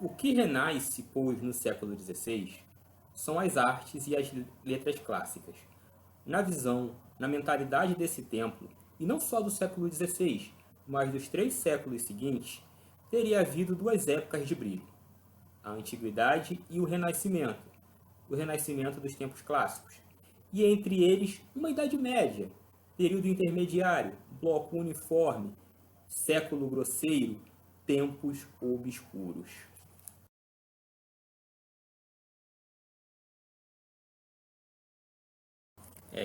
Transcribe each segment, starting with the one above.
O que renasce, pois, no século XVI são as artes e as letras clássicas. Na visão, na mentalidade desse tempo, e não só do século XVI, mas dos 3 séculos seguintes, teria havido 2 épocas de brilho: a Antiguidade e o Renascimento dos tempos clássicos, e entre eles uma Idade Média, período intermediário, bloco uniforme, século grosseiro, tempos obscuros.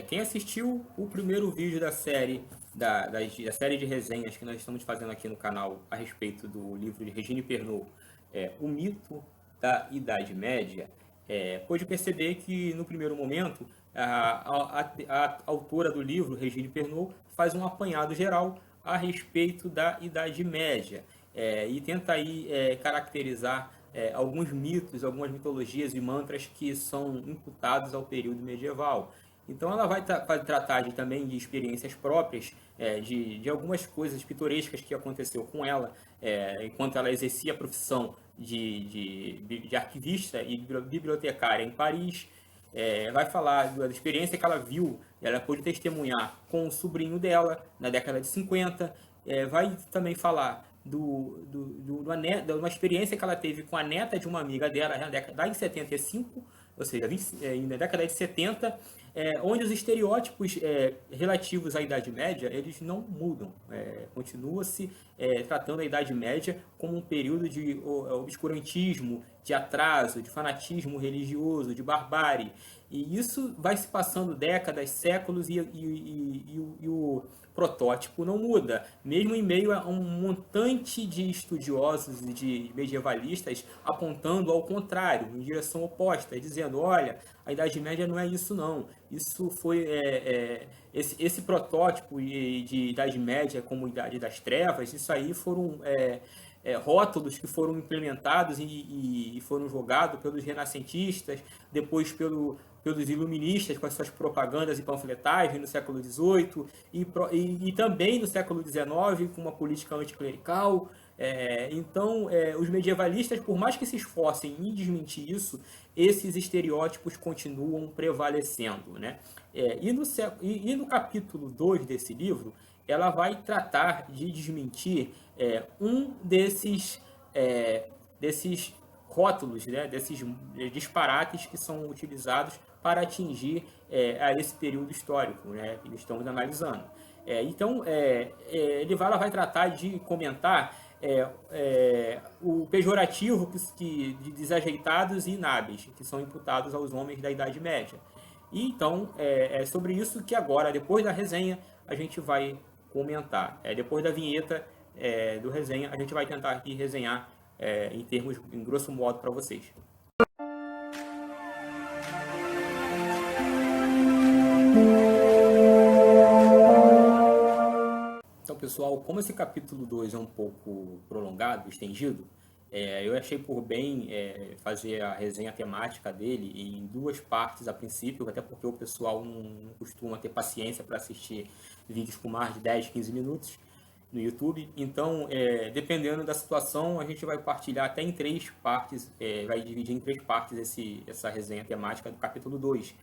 Quem assistiu o primeiro vídeo da série, da série de resenhas que nós estamos fazendo aqui no canal a respeito do livro de Regine Pernod, O Mito da Idade Média, pôde perceber que no primeiro momento a autora do livro, Regine Pernod, faz um apanhado geral a respeito da Idade Média e tenta aí caracterizar alguns mitos, algumas mitologias e mantras que são imputados ao período medieval. Então ela vai tratar também de experiências próprias, de algumas coisas pitorescas que aconteceu com ela enquanto ela exercia a profissão de arquivista e bibliotecária em Paris. Vai falar da experiência que ela viu, ela pôde testemunhar com o sobrinho dela na década de 50. Vai também falar de uma experiência que ela teve com a neta de uma amiga dela na década de 75, ou seja, na década de 70, onde os estereótipos relativos à Idade Média, eles não mudam. Continua-se tratando a Idade Média como um período de obscurantismo, de atraso, de fanatismo religioso, de barbárie. E isso vai se passando décadas, séculos, e o protótipo não muda, mesmo em meio a um montante de estudiosos e de medievalistas apontando ao contrário, em direção oposta, dizendo: olha, a Idade Média não é isso não, isso foi esse protótipo de Idade Média como Idade das Trevas, isso aí foram rótulos que foram implementados e foram jogados pelos renascentistas, depois pelos iluministas com as suas propagandas e panfletagens no século XVIII e também no século XIX com uma política anticlerical. Então, os medievalistas, por mais que se esforcem em desmentir isso, esses estereótipos continuam prevalecendo, né? E no capítulo 2 desse livro, ela vai tratar de desmentir um desses rótulos, né, desses disparates que são utilizados para atingir a esse período histórico, né, que estamos analisando. Então, ela vai tratar de comentar o pejorativo de desajeitados e inábeis, que são imputados aos homens da Idade Média. E então, é sobre isso que agora, depois da resenha, a gente vai comentar. Depois da vinheta do resenha, a gente vai tentar aqui resenhar em grosso modo para vocês. Então, pessoal, como esse capítulo 2 é um pouco prolongado, estendido, eu achei por bem fazer a resenha temática dele em 2 partes a princípio, até porque o pessoal não costuma ter paciência para assistir vídeos com mais de 10, 15 minutos no YouTube. Então, dependendo da situação, a gente vai partilhar até em 3 partes, vai dividir em 3 partes essa resenha temática do capítulo 2,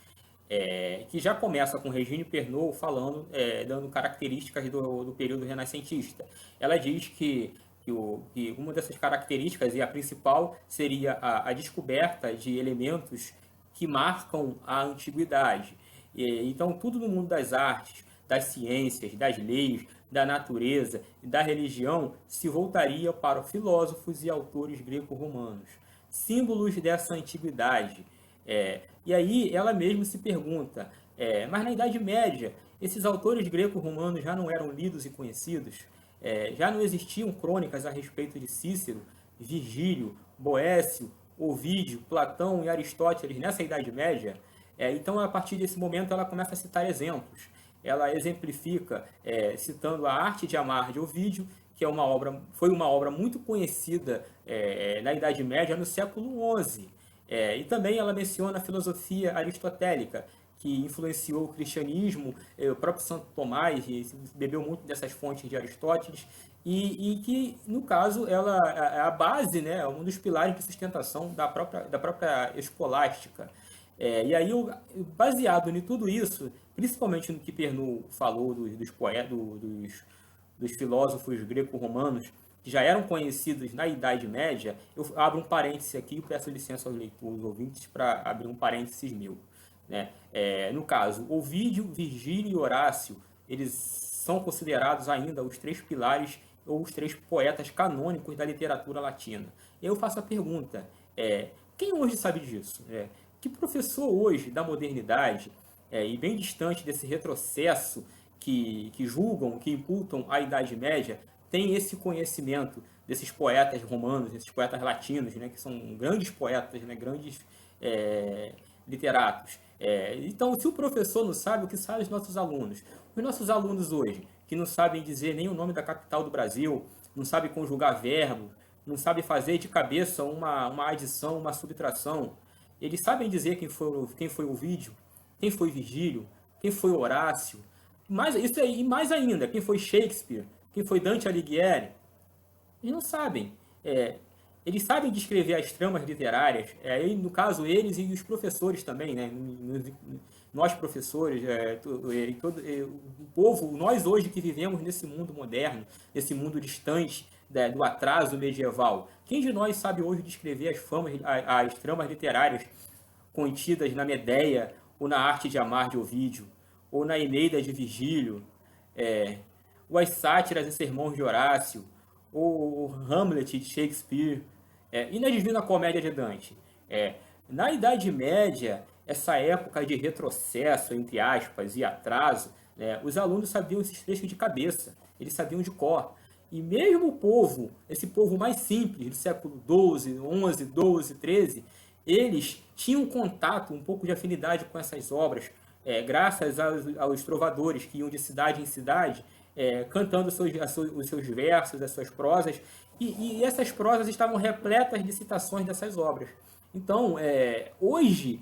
que já começa com Regine Pernod falando, dando características do período renascentista. Ela diz que uma dessas características, e a principal, seria a descoberta de elementos que marcam a antiguidade. Então, tudo no mundo das artes, das ciências, das leis, da natureza e da religião se voltaria para filósofos e autores greco-romanos, símbolos dessa antiguidade. E aí ela mesma se pergunta, mas na Idade Média, esses autores greco-romanos já não eram lidos e conhecidos? Já não existiam crônicas a respeito de Cícero, Virgílio, Boécio, Ovídio, Platão e Aristóteles nessa Idade Média? Então, a partir desse momento, ela começa a citar exemplos. Ela exemplifica citando A Arte de Amar, de Ovídio, que foi uma obra muito conhecida na Idade Média, no século XI. E também ela menciona a filosofia aristotélica, que influenciou o cristianismo. O próprio Santo Tomás bebeu muito dessas fontes de Aristóteles, e que, no caso, ela é a base, né, é um dos pilares de sustentação da própria escolástica. E aí, baseado em tudo isso, principalmente no que Pernoud falou dos poetas, dos filósofos greco-romanos, que já eram conhecidos na Idade Média, eu abro um parêntese aqui e peço licença aos leitores, ouvintes, para abrir um parênteses meu. Né? No caso, Ovídio, Virgílio e Horácio, eles são considerados ainda os três pilares ou os três poetas canônicos da literatura latina. Eu faço a pergunta, quem hoje sabe disso? Que professor hoje da modernidade, e bem distante desse retrocesso que julgam, que imputam à Idade Média, tem esse conhecimento desses poetas romanos, desses poetas latinos, né, que são grandes poetas, né, grandes literatos. Então, se o professor não sabe, o que sabem os nossos alunos? Os nossos alunos hoje, que não sabem dizer nem o nome da capital do Brasil, não sabem conjugar verbos, não sabem fazer de cabeça uma adição, uma subtração, eles sabem dizer quem foi Ovídio, quem foi Virgílio, quem foi Horácio, isso aí, e mais ainda, quem foi Shakespeare, quem foi Dante Alighieri. Eles não sabem. Eles sabem descrever as tramas literárias, no caso eles e os professores também, né? Nós professores, o povo, nós hoje que vivemos nesse mundo moderno, nesse mundo distante do atraso medieval, quem de nós sabe hoje descrever as tramas literárias contidas na Medéia ou na Arte de Amar de Ovídio, ou na Eneida de Virgílio, ou as sátiras e sermões de Horácio, ou Hamlet de Shakespeare, e na Divina Comédia de Dante? Na Idade Média, essa época de retrocesso, entre aspas, e atraso, os alunos sabiam esses trechos de cabeça, eles sabiam de cor. E mesmo o povo, esse povo mais simples, do século XII, XI, XII, XIII, eles tinham contato, um pouco de afinidade com essas obras, graças aos trovadores que iam de cidade em cidade, cantando os seus versos, as suas prosas, e essas prosas estavam repletas de citações dessas obras. Então, hoje,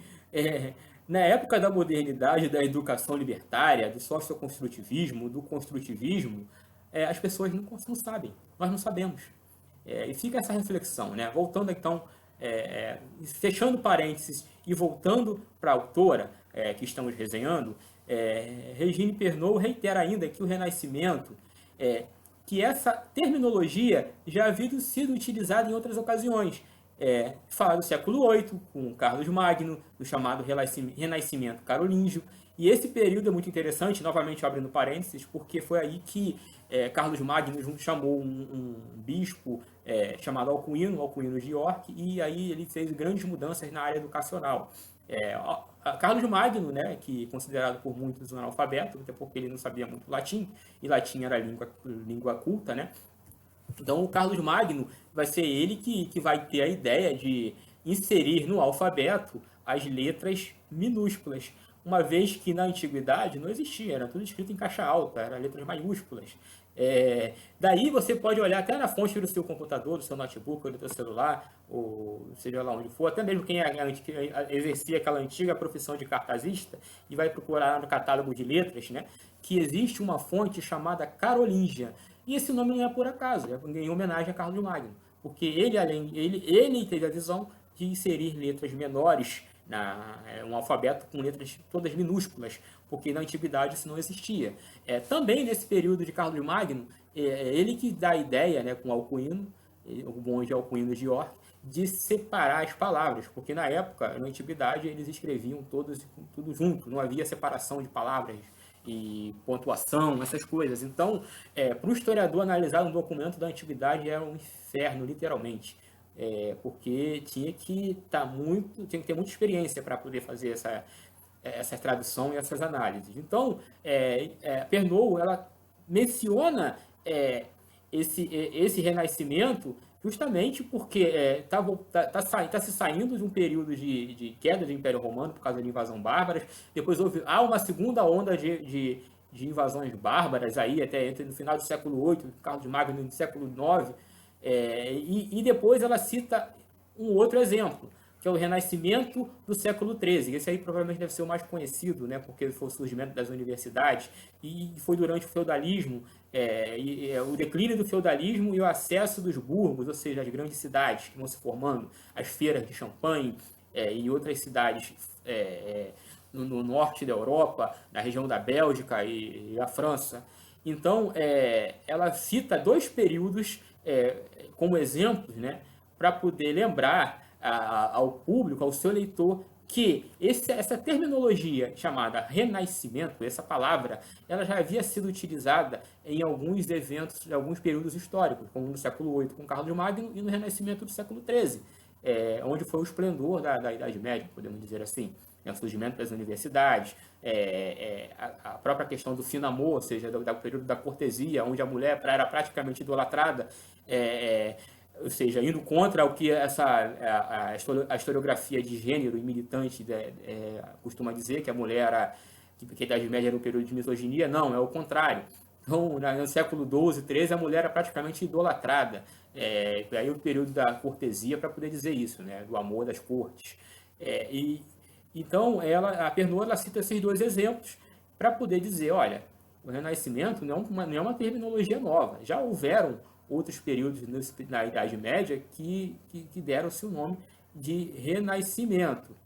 na época da modernidade, da educação libertária, do socioconstrutivismo, do construtivismo, as pessoas não sabem, nós não sabemos. E fica essa reflexão, né? Voltando então, fechando parênteses e voltando para a autora que estamos resenhando, Regine Pernoud reitera ainda que o Renascimento, que essa terminologia já havia sido utilizada em outras ocasiões. Fala do século VIII, com Carlos Magno, do chamado Renascimento Carolíngio. E esse período é muito interessante, novamente abrindo parênteses, porque foi aí que Carlos Magno chamou um bispo chamado Alcuino de York, e aí ele fez grandes mudanças na área educacional. Carlos Magno, né, que é considerado por muitos um analfabeto, até porque ele não sabia muito latim, e latim era língua culta, né? Então, o Carlos Magno vai ser ele que vai ter a ideia de inserir no alfabeto as letras minúsculas, uma vez que na antiguidade não existia, era tudo escrito em caixa alta, eram letras maiúsculas. Daí você pode olhar até na fonte do seu computador, do seu notebook, ou do seu celular, ou seja lá onde for, até mesmo quem exercia aquela antiga profissão de cartazista, e vai procurar no catálogo de letras, né, que existe uma fonte chamada Carolíngia. E esse nome não é por acaso, é em homenagem a Carlos Magno, porque ele teve a visão de inserir letras menores um alfabeto com letras todas minúsculas, porque na antiguidade isso não existia. Também nesse período de Carlos Magno, ele que dá a ideia, né, com Alcuino, o monge Alcuino de York, de separar as palavras, porque na época, na antiguidade, eles escreviam tudo junto, não havia separação de palavras e pontuação, essas coisas. Então, para o historiador analisar um documento da antiguidade era um inferno, literalmente. Porque tinha que ter muita experiência para poder fazer essa tradução e essas análises. Então, Pernoud, ela menciona esse renascimento justamente porque está se saindo de um período de queda do Império Romano por causa de invasão bárbara. Depois há uma segunda onda de invasões bárbaras aí, até no final do século VIII, Carlos Magno no século IX. E depois ela cita um outro exemplo, que é o Renascimento do século XIII. Esse aí provavelmente deve ser o mais conhecido, né, porque foi o surgimento das universidades e foi durante o feudalismo, o declínio do feudalismo e o acesso dos burgos, ou seja, as grandes cidades que vão se formando, as feiras de Champagne e outras cidades no norte da Europa, na região da Bélgica e a França. Então, ela cita dois períodos como exemplos, né, para poder lembrar ao público, ao seu leitor, que essa terminologia chamada renascimento, essa palavra, ela já havia sido utilizada em alguns eventos, em alguns períodos históricos, como no século VIII com Carlos Magno e no renascimento do século XIII, onde foi o esplendor da Idade Média, podemos dizer assim, o surgimento das universidades, a própria questão do fino amor, ou seja, do período da cortesia, onde a mulher era praticamente idolatrada, ou seja, indo contra o que a historiografia de gênero e militante costuma dizer, que a mulher que a Idade Média era um período de misoginia. Não, é o contrário. Então, no século XII, XIII, a mulher era praticamente idolatrada. Aí o período da cortesia para poder dizer isso, né, do amor das cortes. Então, a Pernod ela cita esses dois exemplos para poder dizer, olha, o Renascimento não é uma terminologia nova. Já houveram outros períodos na Idade Média que deram-se o nome de Renascimento.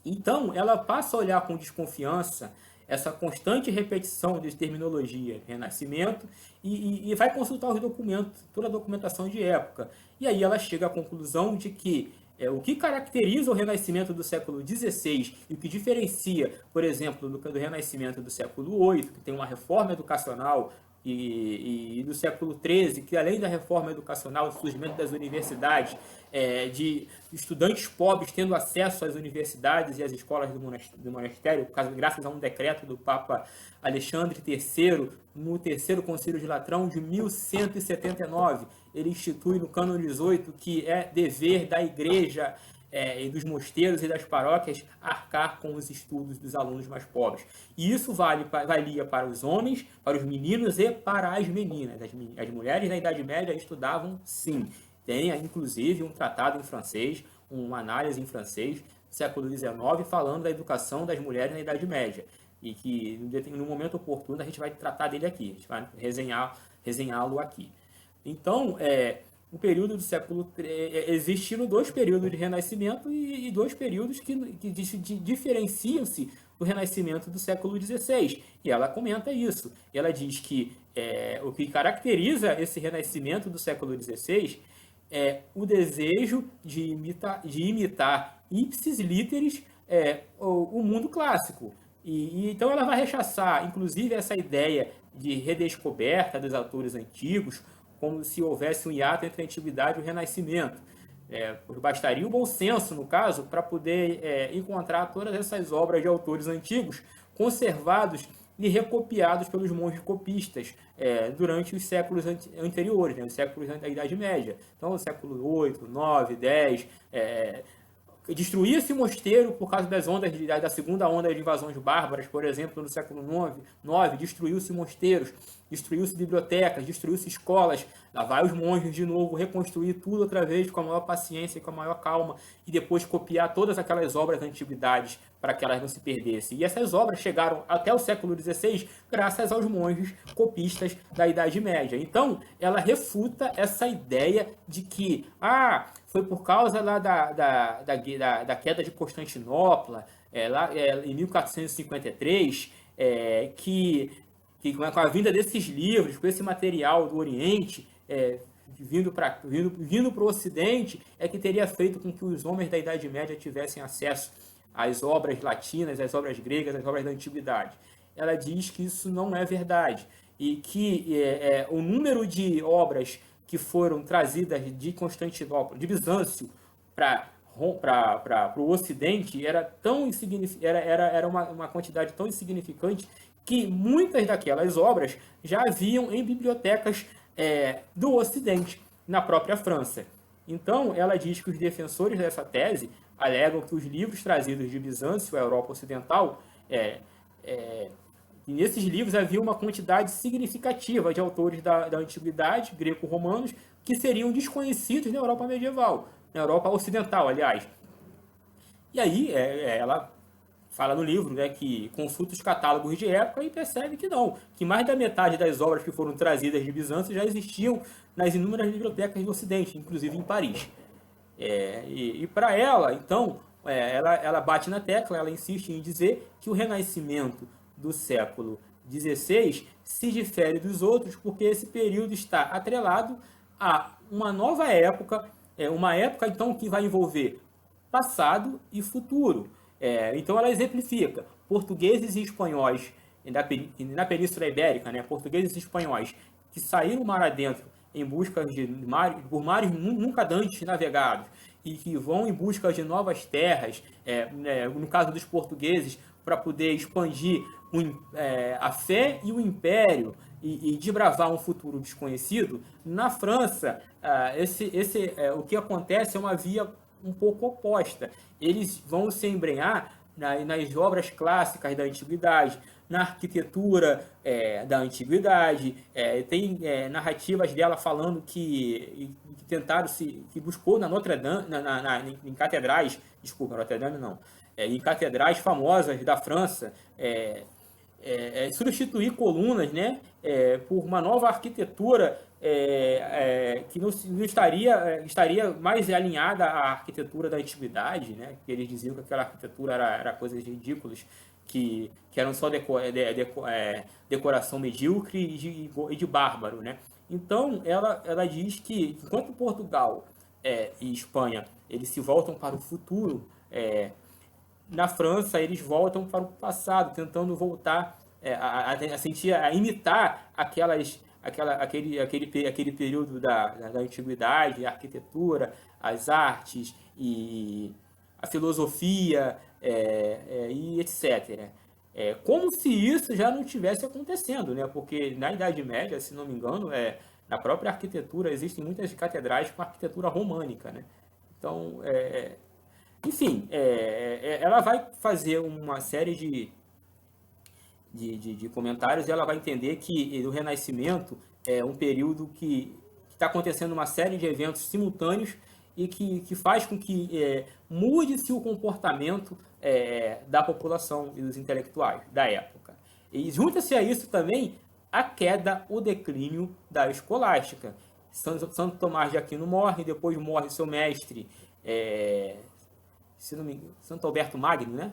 Então, ela passa a olhar com desconfiança essa constante repetição de terminologia Renascimento e vai consultar os documentos, toda a documentação de época. E aí ela chega à conclusão de que o que caracteriza o Renascimento do século XVI e o que diferencia, por exemplo, do Renascimento do século VIII, que tem uma reforma educacional, e do século XIII, que além da reforma educacional, do surgimento das universidades, de estudantes pobres tendo acesso às universidades e às escolas do monastério, graças a um decreto do Papa Alexandre III, no terceiro Concílio de Latrão de 1179, ele institui no Cânon 18 que é dever da Igreja e dos mosteiros e das paróquias arcar com os estudos dos alunos mais pobres. E isso valia para os homens, para os meninos e para as meninas. As mulheres na Idade Média estudavam sim. Tem, inclusive, um tratado em francês, uma análise em francês, do século XIX, falando da educação das mulheres na Idade Média. E que, no momento oportuno, a gente vai tratar dele aqui. A gente vai resenhá-lo aqui. Então, o período do século existiram dois períodos de Renascimento e dois períodos que diferenciam-se do Renascimento do século XVI. E ela comenta isso. Ela diz que o que caracteriza esse Renascimento do século XVI é o desejo de imitar ipsis literis o mundo clássico. Então ela vai rechaçar, inclusive, essa ideia de redescoberta dos autores antigos, como se houvesse um hiato entre a Antiguidade e o Renascimento. Bastaria o bom senso, no caso, para poder encontrar todas essas obras de autores antigos conservados e recopiados pelos monges copistas durante os séculos anteriores, né, os séculos da Idade Média. Então, o século VIII, IX, X, destruía-se o mosteiro por causa das ondas da segunda onda de invasões bárbaras, por exemplo, no século IX, destruiu-se mosteiros, destruiu-se bibliotecas, destruiu-se escolas. Lá vai os monges de novo reconstruir tudo outra vez com a maior paciência e com a maior calma e depois copiar todas aquelas obras da antiguidade para que elas não se perdessem. E essas obras chegaram até o século XVI graças aos monges copistas da Idade Média. Então, ela refuta essa ideia de que foi por causa lá da queda de Constantinopla, em 1453, que com a vinda desses livros, com esse material do Oriente, vindo para o Ocidente, que teria feito com que os homens da Idade Média tivessem acesso às obras latinas, às obras gregas, às obras da Antiguidade. Ela diz que isso não é verdade e que o número de obras que foram trazidas de Constantinopla, de Bizâncio, para o Ocidente era uma quantidade tão insignificante que muitas daquelas obras já haviam em bibliotecas do Ocidente, na própria França. Então, ela diz que os defensores dessa tese alegam que os livros trazidos de Bizâncio à Europa Ocidental, e nesses livros havia uma quantidade significativa de autores da Antiguidade, greco-romanos, que seriam desconhecidos na Europa medieval, na Europa Ocidental, aliás. E aí ela fala no livro, né, que consulta os catálogos de época e percebe que não, que mais da metade das obras que foram trazidas de Bizâncio já existiam nas inúmeras bibliotecas do Ocidente, inclusive em Paris. E para ela, então, ela bate na tecla, ela insiste em dizer que o Renascimento do século XVI se difere dos outros porque esse período está atrelado a uma nova época, uma época então que vai envolver passado e futuro. Então ela exemplifica portugueses e espanhóis na Península Ibérica, né, portugueses e espanhóis que saíram mar adentro em busca por mares nunca antes navegados e que vão em busca de novas terras, no caso dos portugueses, para poder expandir a fé e o império e desbravar um futuro desconhecido. Na França, o que acontece é uma via um pouco oposta. Eles vão se embrenhar nas obras clássicas da antiguidade, na arquitetura da antiguidade, tem narrativas dela falando que tentaram que buscou na Notre Dame, em catedrais, desculpa, Notre Dame não, em catedrais famosas da França, substituir colunas, né, por uma nova arquitetura que não estaria mais alinhada à arquitetura da antiguidade, né, que eles diziam que aquela arquitetura era coisas ridículas, que eram só decoração medíocre e de bárbaro, né? Então ela diz que enquanto Portugal e Espanha eles se voltam para o futuro, na França eles voltam para o passado, tentando voltar a sentir, a imitar aquele período da antiguidade, a arquitetura, as artes e a filosofia e etc. Como se isso já não tivesse acontecendo, né? Porque na Idade Média, se não me engano, na própria arquitetura existem muitas catedrais com arquitetura românica, né? Então, enfim, ela vai fazer uma série de comentários e ela vai entender que o Renascimento é um período que está acontecendo uma série de eventos simultâneos e que faz com que mude-se o comportamento da população e dos intelectuais da época. E junta-se a isso também a queda, o declínio da escolástica. Santo Tomás de Aquino morre, depois morre seu mestre, se não me engano, Santo Alberto Magno, né?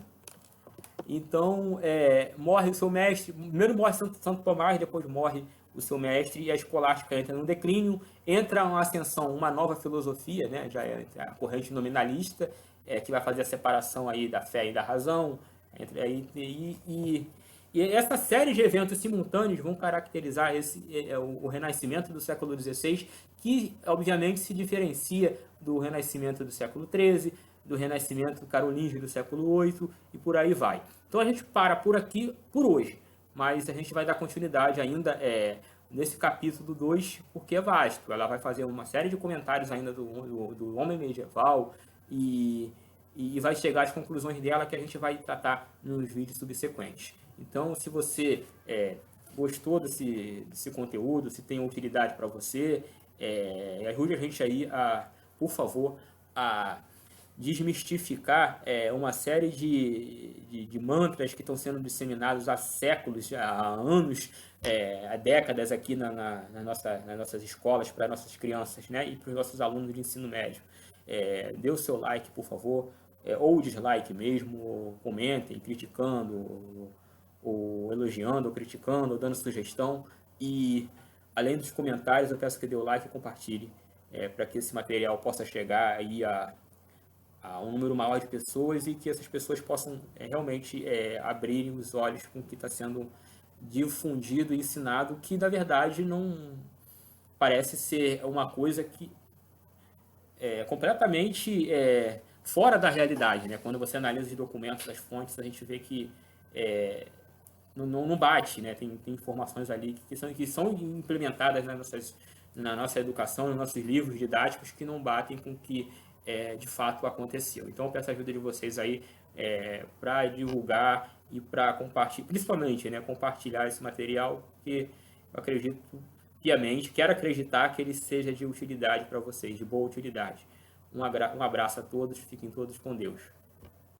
Então, morre o seu mestre, primeiro morre Santo Tomás, depois morre o seu mestre, e a escolástica entra no declínio, entra uma ascensão, uma nova filosofia, né? Já é a corrente nominalista, que vai fazer a separação aí da fé e da razão, e essa série de eventos simultâneos vão caracterizar o Renascimento do século XVI, que obviamente se diferencia do Renascimento do século XIII, do Renascimento carolíngio do século VIII e por aí vai. Então a gente para por aqui por hoje, mas a gente vai dar continuidade ainda nesse capítulo 2, porque é vasto. Ela vai fazer uma série de comentários ainda do homem medieval e vai chegar às conclusões dela que a gente vai tratar nos vídeos subsequentes. Então, se você gostou desse conteúdo, se tem utilidade para você, ajude a gente aí, por favor, a desmistificar uma série de mantras que estão sendo disseminados há séculos, há anos, há décadas aqui nas nossas escolas, para nossas crianças, né, e para os nossos alunos de ensino médio. Dê o seu like, por favor, ou dislike mesmo, ou comentem, criticando, ou elogiando, ou criticando, ou dando sugestão. E, além dos comentários, eu peço que dê o like e compartilhe, para que esse material possa chegar aí a um número maior de pessoas e que essas pessoas possam realmente abrirem os olhos com o que está sendo difundido e ensinado, que na verdade não parece ser uma coisa que é completamente fora da realidade, né? Quando você analisa os documentos, as fontes, a gente vê que não bate, né? Tem informações ali que são implementadas na nossa educação, nos nossos livros didáticos, que não batem com o que de fato aconteceu. Então eu peço a ajuda de vocês aí para divulgar e para compartilhar, principalmente, né, compartilhar esse material, que eu acredito piamente, quero acreditar que ele seja de utilidade para vocês, de boa utilidade. Um abraço a todos, fiquem todos com Deus.